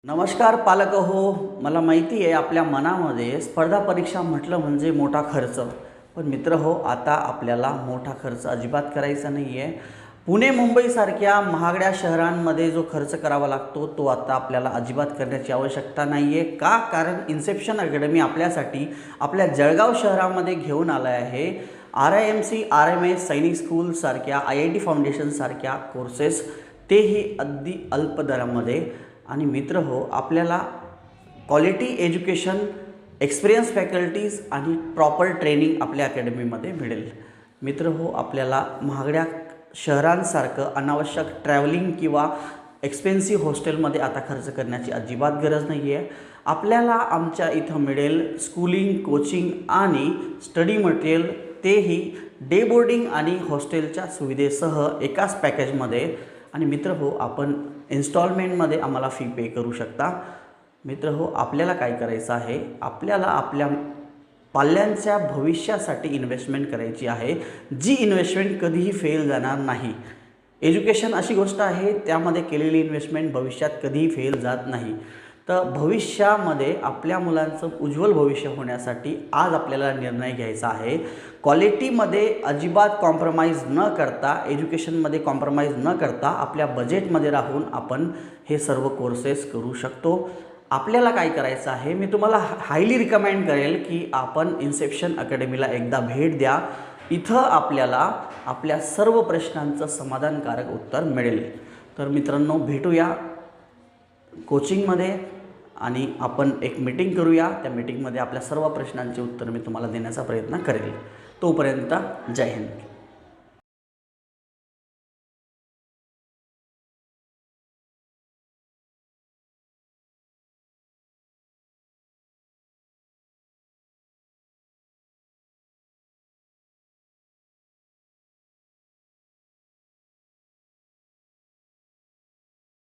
नमस्कार पालक हो. मला माहिती आहे आपल्या मनामध्ये स्पर्धा परीक्षा म्हटलं म्हणजे मोठा खर्च. पण मित्र हो, आता आपल्याला मोठा खर्च अजिबात करायचा नाही आहे. पुणे मुंबईसारख्या महागड्या शहरांमध्ये जो खर्च करावा लागतो तो आता आपल्याला अजिबात करण्याची आवश्यकता नाही आहे. का? कारण इन्सेप्शन अकॅडमी आपल्यासाठी आपल्या जळगाव शहरामध्ये घेऊन आलं आहे. RIMC RMS सैनिक स्कूलसारख्या IIT फाउंडेशनसारख्या कोर्सेस, तेही अगदी अल्प दरामध्ये. आणि मित्र हो, आपल्याला क्वालिटी एज्युकेशन, एक्सपिरियन्स फॅकल्टीज आणि प्रॉपर ट्रेनिंग आपल्या अकॅडमीमध्ये मिळेल. मित्र हो, आपल्याला महागड्या शहरांसारखं अनावश्यक ट्रॅव्हलिंग किंवा एक्सपेन्सिव्ह हॉस्टेलमध्ये आता खर्च करण्याची अजिबात गरज नाही आहे. आपल्याला आमच्या इथं मिळेल स्कूलिंग, कोचिंग आणि स्टडी मटेरियल, तेही डे बोर्डिंग आणि हॉस्टेलच्या सुविधेसह एकाच पॅकेजमध्ये. आणि मित्र हो, आपण इन्स्टॉलमेंटमध्ये आम्हाला फी पे करू शकता. मित्र हो, आपल्याला काय करायचं आहे, आपल्याला आपल्या पाल्यांच्या भविष्यासाठी इन्व्हेस्टमेंट करायची आहे, जी इन्व्हेस्टमेंट कधीही फेल जाणार नाही. एज्युकेशन अशी गोष्ट आहे, त्यामध्ये केलेली इन्व्हेस्टमेंट भविष्यात कधीही फेल जात नाही. तर भविष्यामध्ये आपल्या मुलांचं उज्ज्वल भविष्य होण्यासाठी आज आपल्याला निर्णय घ्यायचा आहे. क्वालिटीमध्ये अजिबात कॉम्प्रोमाइज न करता, एज्युकेशनमध्ये कॉम्प्रोमाइज न करता आपल्या बजेटमध्ये राहून आपण हे सर्व कोर्सेस करू शकतो. आपल्याला काय करायचं आहे, मी तुम्हाला हायली रिकमेंड करेल की आपण इन्सेप्शन अकॅडमीला एकदा भेट द्या. इथं आपल्याला आपल्या सर्व प्रश्नांचं समाधानकारक उत्तर मिळेल. तर मित्रांनो, भेटूया कोचिंगमध्ये आणि आपण एक मीटिंग करूया. त्या मीटिंगमध्ये आपल्या सर्व प्रश्नांची उत्तर मी तुम्हाला देण्याचा प्रयत्न करेल. तोपर्यंत जय हिंद.